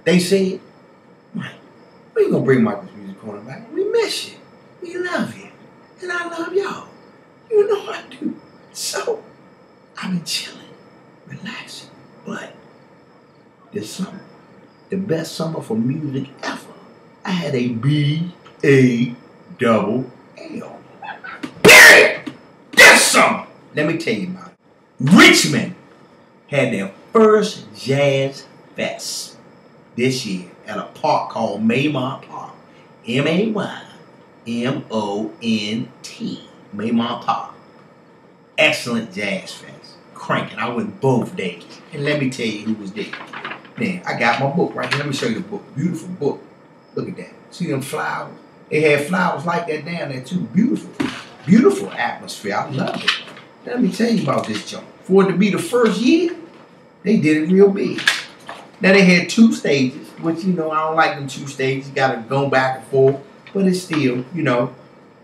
They said, Mike, we ain't gonna bring Michael's Music Corner back. We miss you. We love you. And I love y'all. You know I do. So, I've been chilling, relaxing. But this summer, the best summer for music ever, I had a B-A-double-L. Period! This summer! Let me tell you about it. Richmond had their first Jazz Fest this year at a park called Maymont Park. M-A-Y-M-O-N-T. Maymont Park. Excellent Jazz Fest. Cranking. I went both days. And let me tell you who was there. Man, I got my book right here. Let me show you the book. Beautiful book. Look at that. See them flowers? They had flowers like that down there too. Beautiful. Beautiful atmosphere. I love it. Let me tell you about this joint. For it to be the first year, they did it real big. Now they had 2 stages, which, you know, I don't like them 2 stages. You got to go back and forth. But it's still, you know,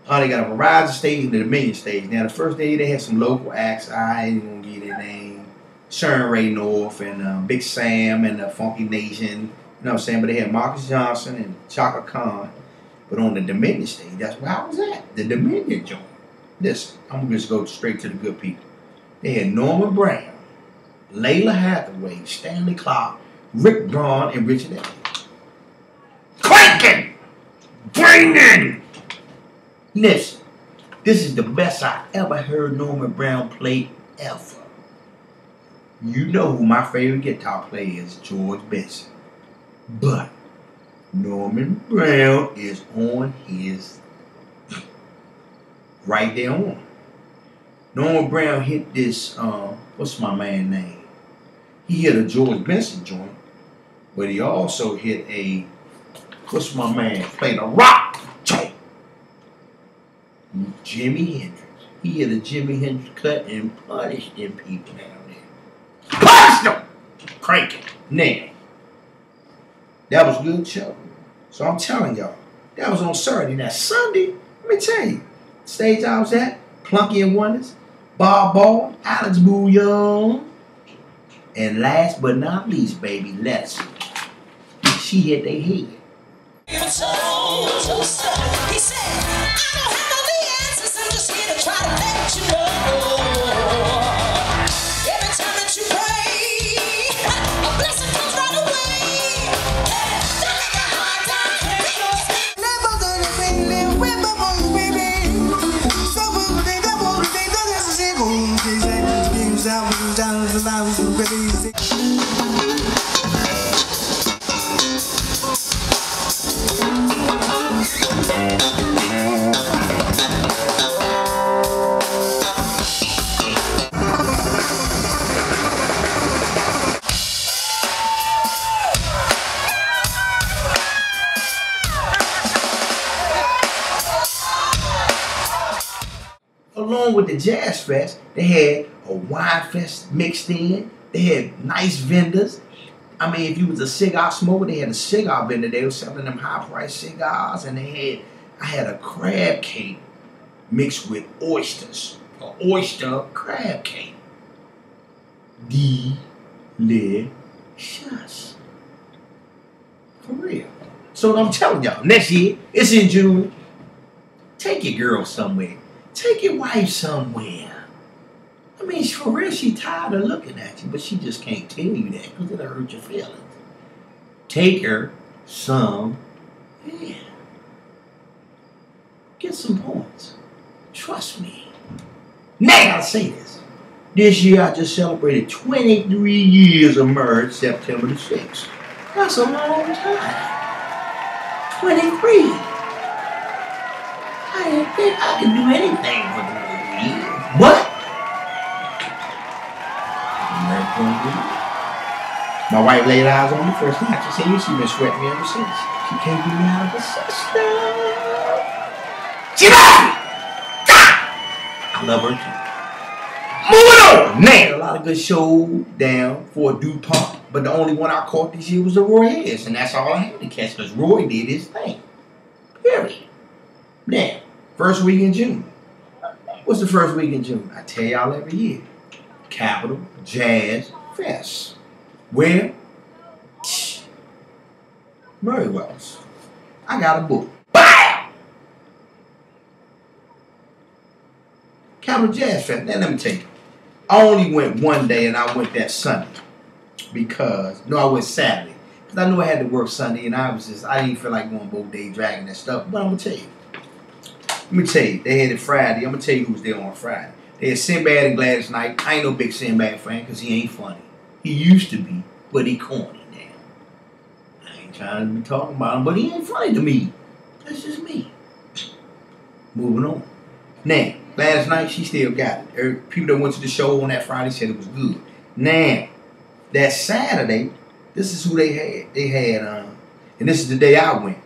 they got a Verizon stage and the Dominion stage. Now the first day they had some local acts. I ain't going to give their name. Sharon Ray North and Big Sam and Funky Nation. You know what I'm saying? But they had Marcus Johnson and Chaka Khan. But on the Dominion stage, that's where I was at. The Dominion joint. Listen, I'm going to just go straight to the good people. They had Norman Brown, Layla Hathaway, Stanley Clarke, Rick Braun, and Richard Elliott. Cranking! Bringing! Listen, this is the best I ever heard Norman Brown play ever. You know who my favorite guitar player is, George Benson. But Norman Brown is on his right there on. Norman Brown hit this, what's my man's name? He hit a George Benson joint, but he also hit a, what's my man? Played a rock joint. Jimi Hendrix. He hit a Jimi Hendrix cut and punished them people down there. Punished them! Cranking. Now, that was a good show. So I'm telling y'all, that was on Saturday. Now Sunday, let me tell you, stage I was at, Plunky and Wonders, Bob Ball, Alex Bouillon, and last but not least, baby, Let's. She hit their head. He said, I don't have all the answers, I'm just here to try to let you know. Every time that you pray, a blessing comes right away. Don't make a hard time. Never gonna bring them with my baby. So we'll think I won't think that this is it. Along with the Jazz Fest, they had a wine fest mixed in. They had nice vendors. I mean, if you was a cigar smoker, they had a cigar vendor. They were selling them high-priced cigars, and I had a crab cake mixed with oysters. An oyster crab cake. Delicious. For real. So I'm telling y'all, next year, it's in June. Take your girl somewhere. Take your wife somewhere. I mean, for real, she tired of looking at you, but she just can't tell you that because it'll hurt your feelings. Take her somewhere. Get some points. Trust me. Now, I'll say this. This year, I just celebrated 23 years of marriage, September the 6th. That's a long time. 23. I didn't think I could do anything for 23 years. But my wife laid eyes on me first night. She said, she's been sweating me ever since. She can't get me out of the system. She loves me! I love her too. Moving on! Now, a lot of good shows down for DuPont, but the only one I caught this year was the Roy Ayers, and that's all I had to catch because Roy did his thing. Period. Now, first week in June. What's the first week in June? I tell y'all every year. Capitol Jazz Fest. Where? Murray Wells. I got a book. Bam! Capital Jazz Fest. Now let me tell you. I only went one day and I went that Sunday. Because, no, I went Saturday. Because I knew I had to work Sunday and I didn't feel like going both days dragging that stuff. But I'm going to tell you. Let me tell you, they had it Friday. I'm going to tell you who was there on Friday. They had Sinbad and Gladys Knight. I ain't no big Sinbad fan because he ain't funny. He used to be, but he corny now. I ain't trying to be talking about him, but he ain't funny to me. That's just me. Moving on. Now, Gladys Knight, she still got it. People that went to the show on that Friday said it was good. Now, that Saturday, this is who they had. They had, and this is the day I went.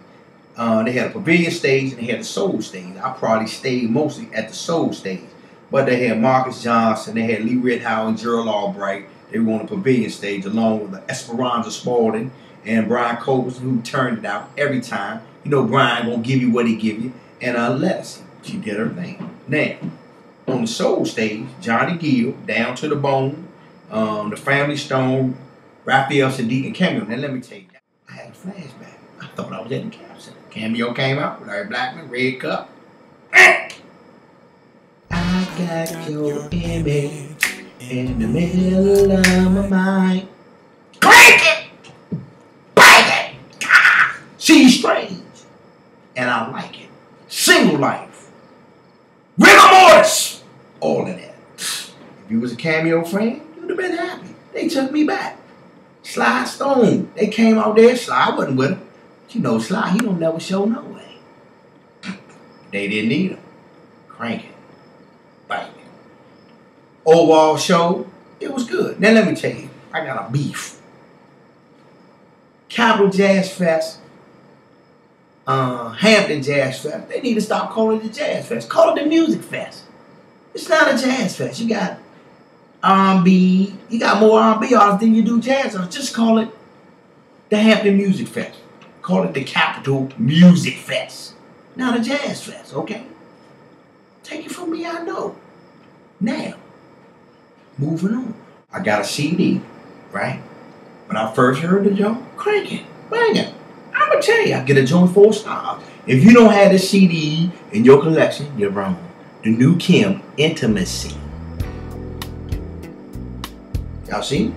They had a pavilion stage and they had a soul stage. I probably stayed mostly at the soul stage. But they had Marcus Johnson, they had Lee Ritenour and Gerald Albright. They were on the pavilion stage along with Esperanza Spalding and Brian Culbertson, who turned it out every time. You know Brian gonna give you what he give you. And Lettuce, she did her thing. Now, on the soul stage, Johnny Gill, Down to the Bone, the Family Stone, Raphael Sadiq, and Cameo. Now let me tell you, I had a flashback. I thought I was at the Cap Center. Cameo came out, Larry Blackman, Red Cup. I got your image in the middle of my mind. Crank it! Bang it! She's strange. And I like it. Single life. Rigor mortis. All of that. If you was a Cameo fan, you would have been happy. They took me back. Sly Stone. They came out there. Sly wasn't with him. But you know Sly, he don't never show no way. They didn't need him. Crank it. Bang it. Overall show, it was good. Now let me tell you, I got a beef. Capital Jazz Fest, Hampton Jazz Fest, they need to stop calling it the Jazz Fest. Call it the Music Fest. It's not a Jazz Fest. You got R&B, you got more R&B artists than you do jazz artists. Just call it the Hampton Music Fest. Call it the Capital Music Fest. Not a Jazz Fest, okay? Take it from me, I know. Now, moving on. I got a CD, right? When I first heard the joint, crank it, bang it. I'm going to tell you, I get a joint 4 stars. If you don't have this CD in your collection, you're wrong. The New Kim, Intimacy. Y'all see?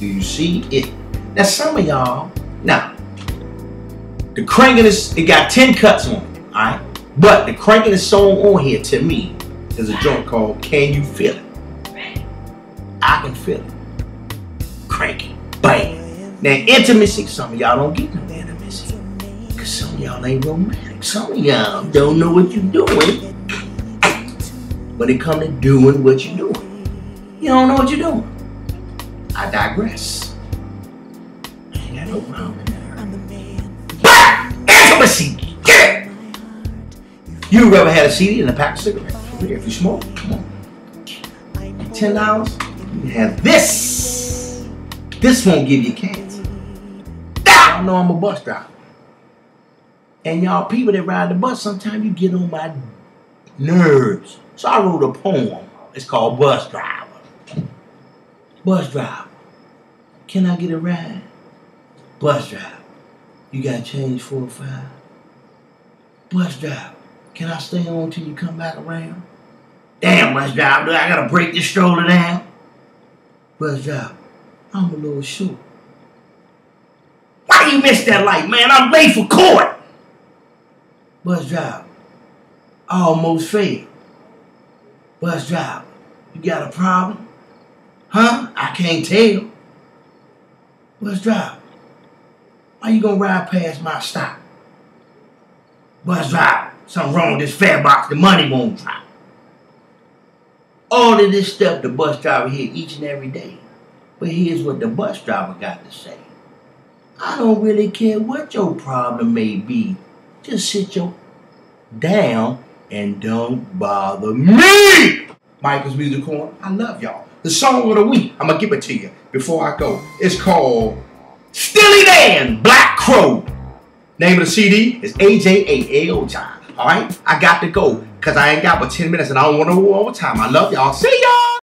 Do you see it? Now, some of y'all, now, the cranking is, it got 10 cuts on it, all right? But the cranking song on here, to me, is a joint called Can You Feel It? I can feel it. Cranking. Bam. Now, intimacy, some of y'all don't get no intimacy. Because some of y'all ain't romantic. Some of y'all don't know what you're doing when it comes to doing what you're doing. You don't know what you're doing. I digress. I ain't got no problem with that. Intimacy. Get it. You ever had a CD and a pack of cigarettes? If you smoke, come on. $10, you can have this. This won't give you cancer. Y'all know I'm a bus driver. And y'all people that ride the bus, sometimes you get on my nerves. So I wrote a poem. It's called Bus Driver. Bus driver, can I get a ride? Bus driver, you got change 4 or 5? Bus driver, can I stay on till you come back around? Damn, bus driver, I gotta break this stroller down. Bus driver, I'm a little short. Why you miss that light, man? I'm late for court. Bus driver, I almost failed. Bus driver, you got a problem? Huh? I can't tell. Bus driver, why you gonna ride past my stop? Bus driver, something wrong with this fare box, the money won't drop. All of this stuff the bus driver hear each and every day. But here's what the bus driver got to say. I don't really care what your problem may be. Just sit your down and don't bother me. Michael's Music Corner, I love y'all. The song of the week, I'm going to give it to you before I go. It's called Steely Dan, Black Crow. Name of the CD is AJ8AO John. All right? I got to go because I ain't got but 10 minutes and I don't want to go over time. I love y'all. See y'all.